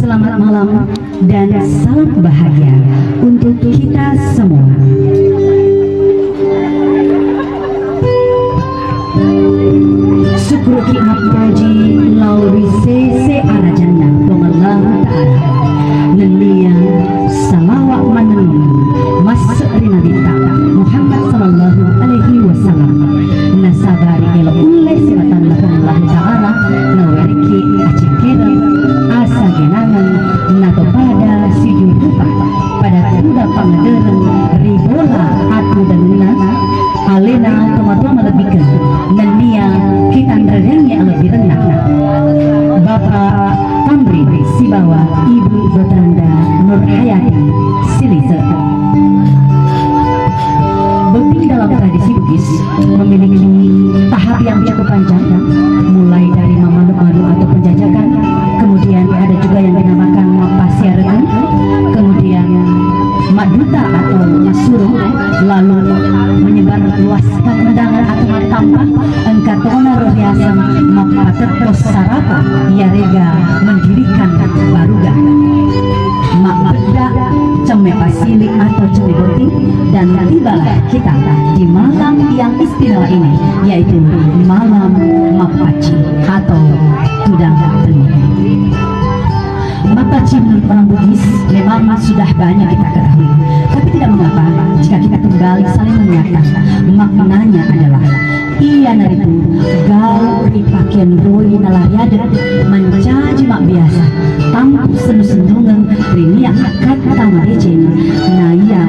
Selamat malam dan salam bahagia untuk kita semua. Syukur nikmat puji lauri sese arajana pengalah ta'ala nelia salawat manani masrina dita Muhammad sallallahu alaihi wasallam nasabari ila ulai siratan Allah ta'ala nawariki acikira asa genangan nato pada sijurupa pada kuda pangaderan ribola atu dan nana alena teman-teman lebihkan dan dia kita rendahnya lebih rendah. Bapak Tamri Sibawa, Ibu Bertanda Nur Hayati Silisa. Bekti dalam tradisi Bugis memiliki tahap yang cukup panjang, mulai dari memalu-malu atau penjajakan, kemudian ada juga yang dinamakan mapasiarekan, kemudian maduta atau masuruh, lalu menyebar luaskan undangan atau tambah engkatona rohiasam mapaterpos sarapa yarega mendirikan baruga mak beda ceme pasilik atau ceme boti, dan tibalah kita di malam yang istimewa ini, yaitu malam mapaci atau tudang benih. Mapaci menurut orang Bugis memang sudah banyak kita ketahui, tapi tidak mengapa jika kita kembali saling mengingatkan. Maknanya adalah ia naritu gal pakaian roi nalahyada mencaji mak biasa tampu senu-senungan rinia kata marejeng naya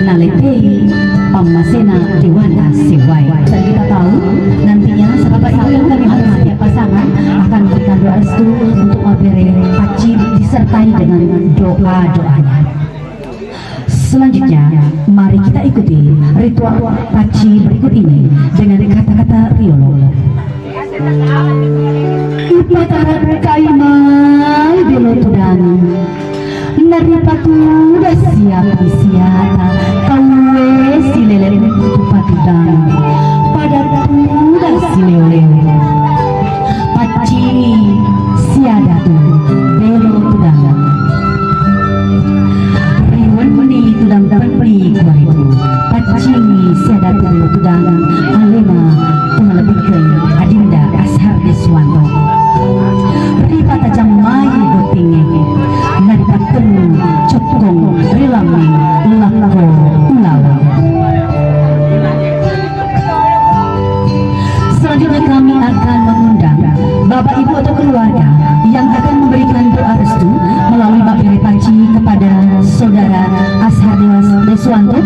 naletei pamasena dewanta sewai. Dan kita tahu nantinya sahabat yang kami hormati pasangan akan memberikan doa restu untuk mabere paci disertai dengan doa-doanya. Selanjutnya, mari kita ikuti ritual paci berikut ini dengan kata-kata riolo. Ipataran kaimai bilo tudan naripatu siap siata kawe silele tupatudan pada tuda silele paci siadatu belo tudan riwani tudang beli kuaritu paci siadatu belo tudan alena pengelebihkan adinda ashar deswanto ripata jamai gotinge naripatun cokong rilami lako ulawa. Selanjutnya kami akan mengundang Bapak Ibu atau keluarga yang akan memberikan doa restu melalui mabere paci kepada saudara Ashar Deswanto.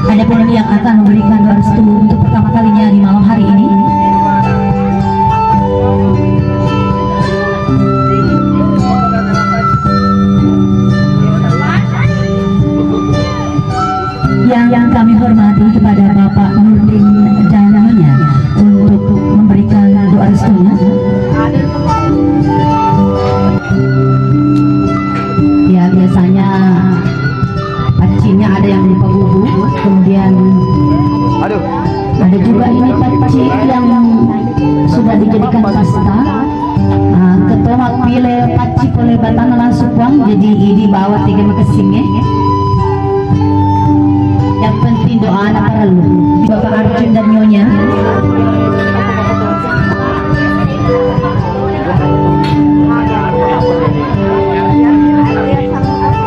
Ada pun yang akan memberikan doa restu untuk pertama kalinya di malam hari ini. Yang kami hormati kepada Bapak Nurdin dan Nyonya untuk memberikan doa restunya. Ya, biasanya pacinya ada yang berupa bubuk, kemudian ada juga ini paci yang sudah dijadikan pasta. Ketoma pilih paci oleh batang langsung jadi dibawa tiga makasingnya. Yang penting doa anak perlu Bapak Arjun dan Nyonya.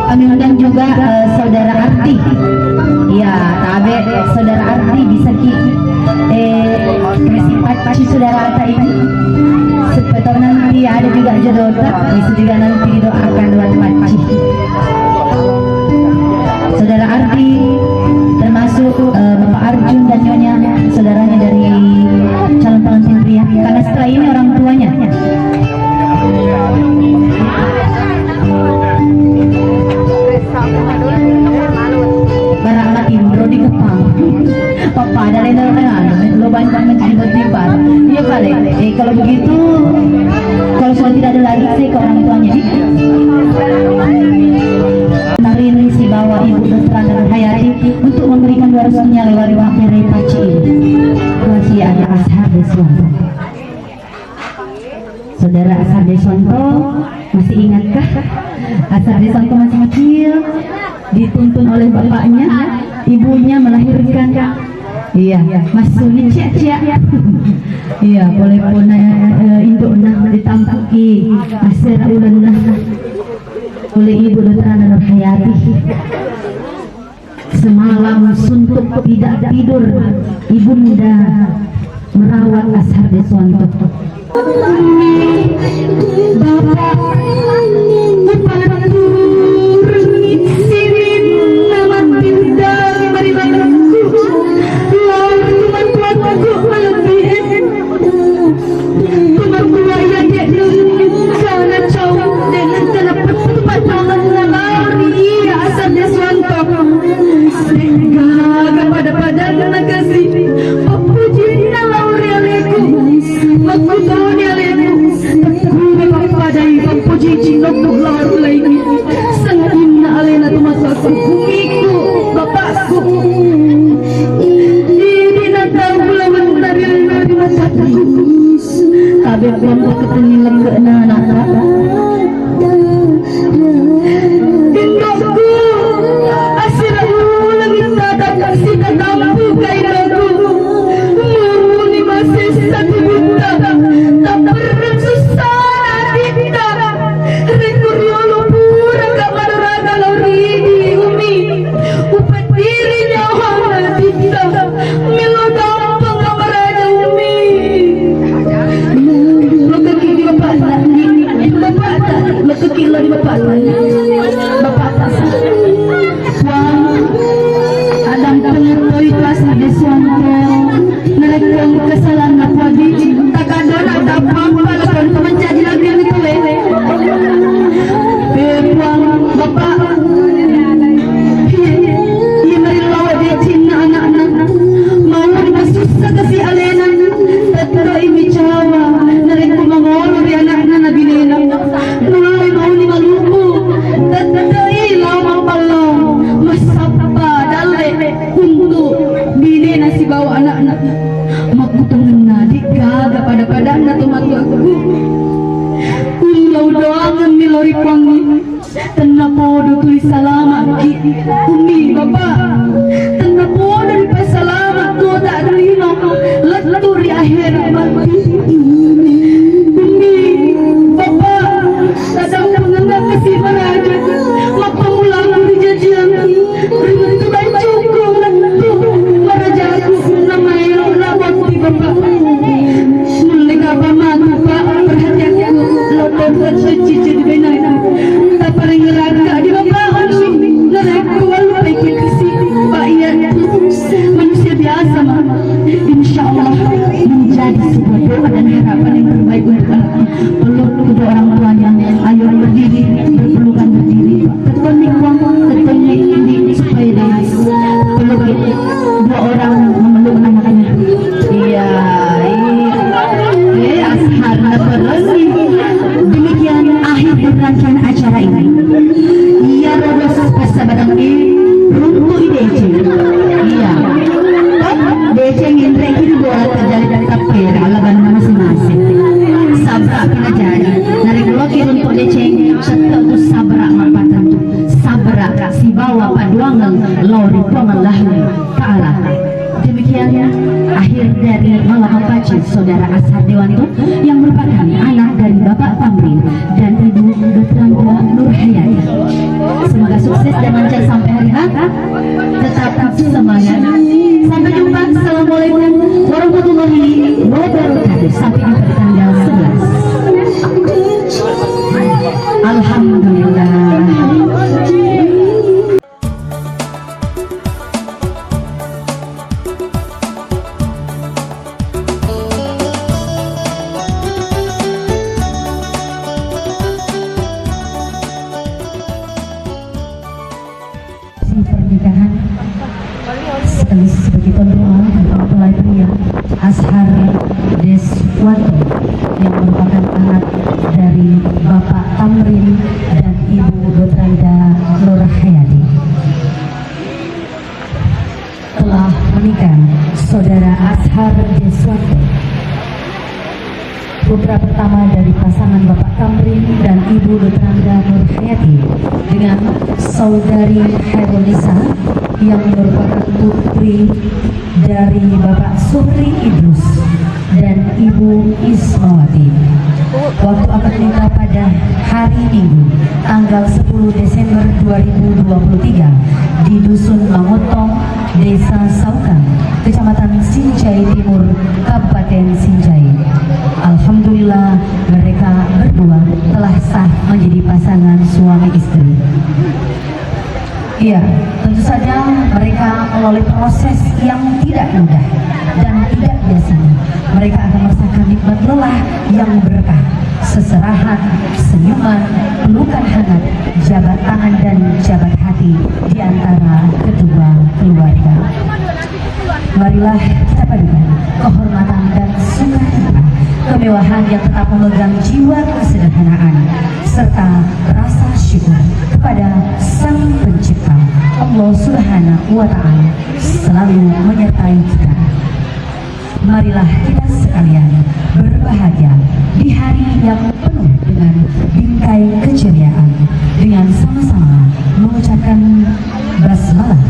Kami undang juga saudara Arti. Ya, tabe saudara Arti bisa paci saudara Arta ini. Seperti nanti ada juga jodoh, bisa juga nanti didoakan lewat paci. Saudara Arti termasuk Bapak Arjun dan Nyonya, saudaranya dari calon pengantin pria, karena setelah ini orang tuanya. Baramat Indro di Kepang Papa dari lo banyak mencintai tibar. Iya kali, kalau begitu, kalau sudah tidak ada lagi sih ke orang tuanya. Marini Sibawa Ibu Bertanda Nur Hayati untuk memberikan doa restunya lewat mabere paci ini. Kasih ada Ashar Deswanto. Saudara Asar Deswanto masih ingatkah? Asar Deswanto masih kecil, dituntun oleh bapaknya, ibunya melahirkan. Iya, Mas Suni cia-cia. Iya, boleh pun induk nah ditampaki asir ulen nah oleh Ibu Dr. Nur Hayati. Semalam suntuk tidak tidur, ibunda merawat Asar Deswanto. Bapak Saudara Asar Deswanto yang merupakan anak dari Bapak Tamrin dan Ibu Dr. Nur Hayati. Semoga sukses dan lancar sampai hari H. Tetap semangat. Sampai jumpa. Assalamualaikum warahmatullahi wabarakatuh. Sampai jumpa di tanggal 11. Alhamdulillah. dan Ibu Lutranda Nurhayati dengan saudari Herunisa yang merupakan putri dari Bapak Suhri Idrus dan Ibu Ismawati. Waktu akad nikah pada hari Minggu tanggal 10 Desember 2023 di Dusun Mangotong, Desa Saukan, Kecamatan Sinjai Timur, Kabupaten Sinjai. Alhamdulillah mereka berdua telah sah menjadi pasangan suami istri. Iya, tentu saja mereka melalui proses yang tidak mudah dan tidak biasanya. Mereka akan merasakan nikmat lelah yang berkah, seserahan, senyuman, pelukan hangat, jabat tangan dan jabat hati di antara kedua keluarga. Marilah kita padukan kehormatan dan sukacita, kemewahan yang tetap memegang jiwa kesederhanaan, serta rasa syukur kepada Sang Pencipta Allah Subhanahu wa Ta'ala selalu menyertai kita. Marilah kita sekalian berbahagia di hari yang penuh dengan bingkai keceriaan dengan sama-sama mengucapkan basmalah.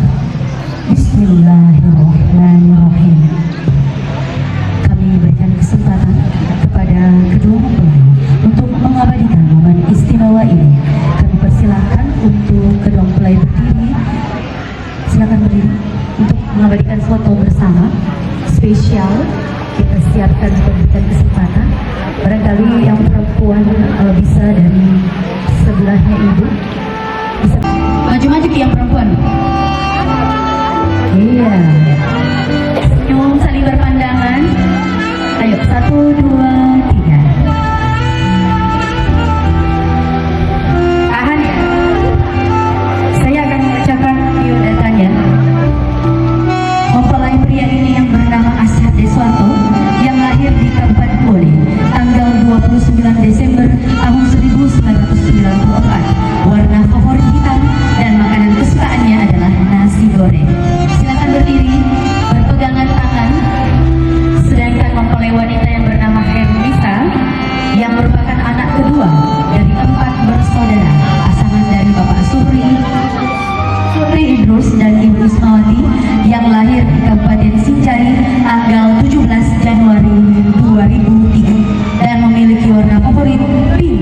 Bismillahirrahmanirrahim. Kami berikan kesempatan kepada kedua mempelai untuk mengabadikan momen istimewa ini. Kami persilahkan untuk kedua mempelai berdiri. Silakan berdiri untuk mengabadikan foto bersama spesial. Kita siapkan memberikan kesempatan. Barangkali yang perempuan bisa dari sebelahnya ibu. Bisa maju-maju yang perempuan. Iya. Senyum saling berpandangan. Ayo 1, 2, 3. Tahan ya. Saya akan membacakan biodatanya. Mempelai pria ini yang bernama Ashad Deswanto yang lahir di Kabupaten Bone tanggal 29 Desember tahun 1994. Warna favorit hitam dan makanan kesukaannya adalah nasi goreng. Silakan berdiri, berpegangan tangan. Sedangkan mempelai wanita yang bernama Herunisa yang merupakan anak kedua dari 4 bersaudara pasangan dari Bapak Suhri Idrus dan Ibu Ismawati yang lahir di Kabupaten Sinjai tanggal 17 Januari 2003 dan memiliki warna favorit pink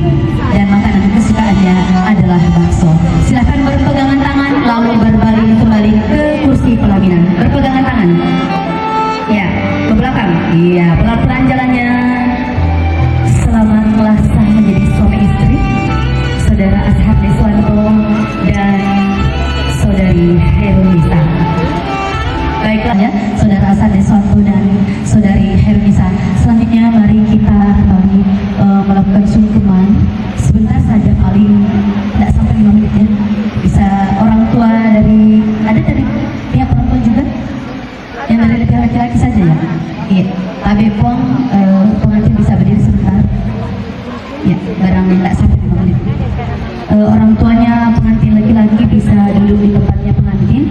dan makanan kesukaannya adalah bakso. Silakan berpegangan tangan lalu berbalik kembali ke kursi pelaminan. Berpegangan tangan. Ya, ke belakang. Iya, pelan-pelan jalannya. Selamat telah sah menjadi suami istri Saudara Ashad Deswanto dan Saudari Herunisa. Baiklah ya, Saudara Ashad Deswanto dan Saudari Herunisa. Selanjutnya mari kita kembali melakukan sungkeman sebentar saja, paling tidak sampai 5 menit ya. Bisa orang tua dari, ada dari pihak perempuan juga? Yang dari pihak laki-laki saja ya? Iya, Pak Bepom pengantin bisa berdiri sebentar. Ya, barang tidak sampai 5 menit. Orang tuanya pengantin laki-laki bisa duduk di tempatnya pengantin.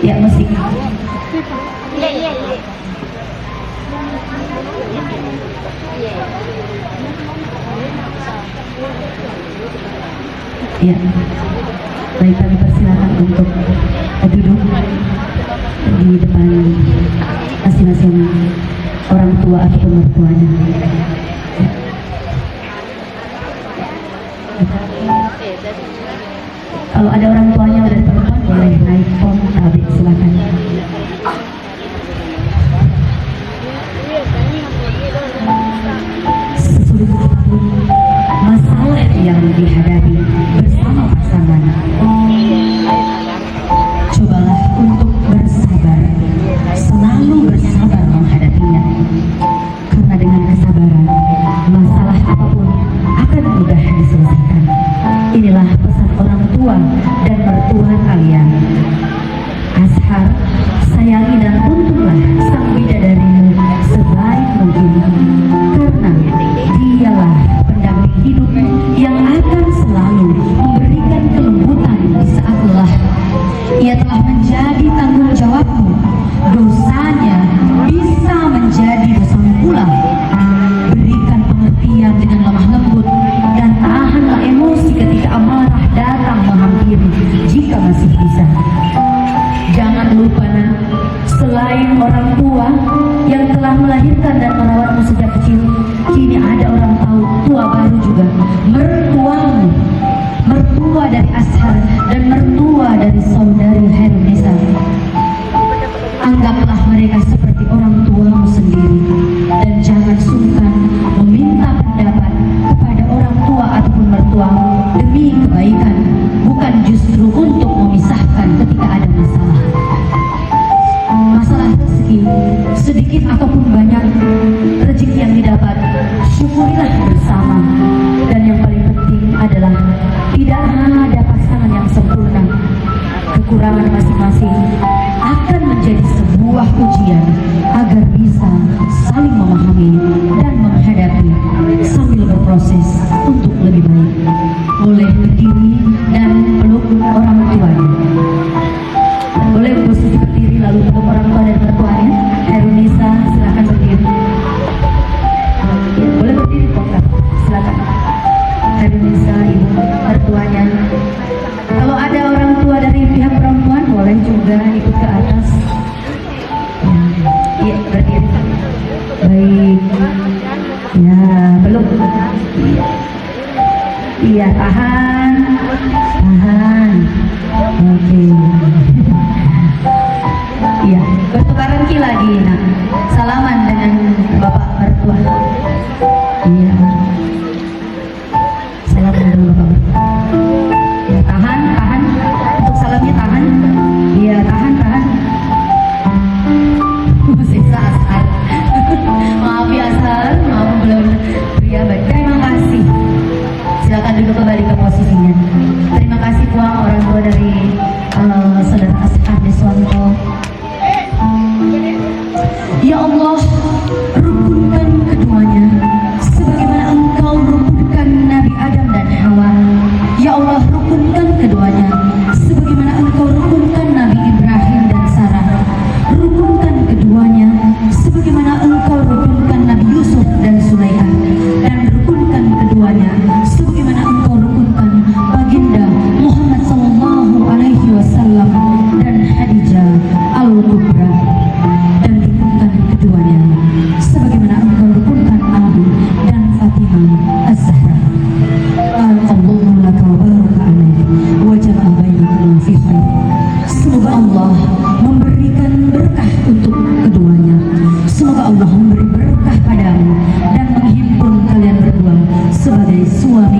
Ya, musik. Ya, baik, kami persilakan untuk duduk di depan masing-masing orang tua atau mertuanya. Kalau ada orang tuanya dari perempuan boleh naik pom tabik, silakan. Sesulit apapun masalah yang dihadapi bersama pasangan, cobalah untuk bersabar, selalu bersabar menghadapinya, karena dengan ia telah menjadi tanggung jawabmu. Dosanya bisa menjadi dosamu pula. Berikan pengertian dengan lemah lembut dan tahanlah emosi ketika amarah datang menghampiri jika masih bisa. Jangan lupa nak, selain orang tua yang telah melahirkan dan merawatmu sejak kecil, kini ada orang tua baru juga, mertuamu, mertua dari Ashar dan mertua dari saudari Herunisa. Anggaplah mereka seperti orang tuamu sendiri dan jangan sungkan meminta pendapat kepada orang tua ataupun mertuamu demi kebaikan, bukan justru untuk memisahkan ketika ada masalah. Masalah rezeki, sedikit ataupun banyak rezeki yang didapat, syukurilah bersama. Dan yang paling penting adalah tidak ada pasangan yang sempurna. Kekurangan masing-masing akan menjadi sebuah ujian agar bisa saling memahami dan menghadapi sambil berproses untuk lebih baik. Boleh berdiri dan peluk orang tuanya. Boleh posisi berdiri lalu peluk orang tua dan mertuanya. Herunisa, silakan berdiri. Ya, boleh berdiri kok, silakan. Herunisa, ibu mertuanya. Kalau ada orang tua dari pihak perempuan boleh juga ikut ke atas. Iya, berdiri. Baik. Ya, peluk. Iya, tahan. Tahan. Oke. Iya, bertukaran ki lagi. Nah, salaman dengan bapak mertua. Iya. Salaman dengan bapak mertua. Ya, tahan, tahan. Untuk salamnya tahan. Iya, tahan, tahan. Sisa Ashar. Maaf ya Ashar, maaf belum. Ya, baik. Terima kasih. Silakan duduk kembali ke posisinya. Terima kasih Puang, orang tua dari saudara Ashar Deswanto. Ya Allah, rukunkan keduanya sebagaimana Engkau rukunkan Nabi Adam dan Hawa. Ya Allah, rukunkan keduanya sebagaimana Engkau rukunkan Nabi Ibrahim dan Sarah. Rukunkan keduanya sebagaimana Engkau rukunkan Nabi Yusuf dan Sulaikha, dan rukunkan keduanya sebagaimana Engkau rukunkan baginda Muhammad SAW dan Khadijah Al-Kubra, dan rukunkan keduanya sebagaimana Engkau rukunkan Ali dan Fatimah Az-Zahra. Allahu laka wa baraka alaihi wa jama'a bainakum fi khair. Semoga Allah memberikan berkah untuk keduanya. Semoga Allah memberi berkah padamu dan menghimpun kalian berdua sebagai suami